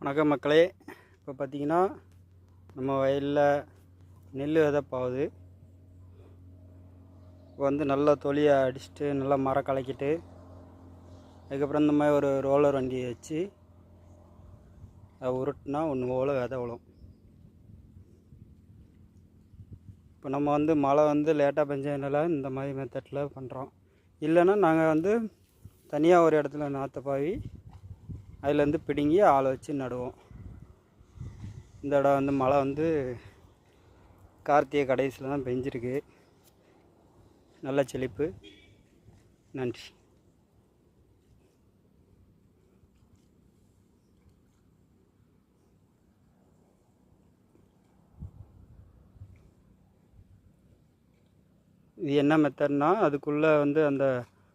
வணக்கம் மக்களே. இப்போ பார்த்திங்கன்னா நம்ம வயலில் நெல் விதைப்பாகுது. இப்போ நல்லா தொலியை அடிச்சுட்டு நல்லா மரம் கலக்கிட்டு அதுக்கப்புறம் இந்த மாதிரி ஒரு ரோலர் வண்டியை வச்சு அதை உருட்டினா ஒன்று போல் விதை விழும். இப்போ நம்ம மழை லேட்டாக பெஞ்சதுனால இந்த மாதிரி மெத்தடில் பண்ணுறோம். இல்லைன்னா நாங்கள் தனியாக ஒரு இடத்துல நாற்றை பாவி அதுலேருந்து பிடுங்கி ஆளை வச்சு நடுவோம். இந்த இடம் மழை கார்த்திகை கடைசியில் தான் பெஞ்சிருக்கு. நல்ல செழிப்பு. நன்றி. இது என்ன மெத்தட்னா, அதுக்குள்ளே அந்த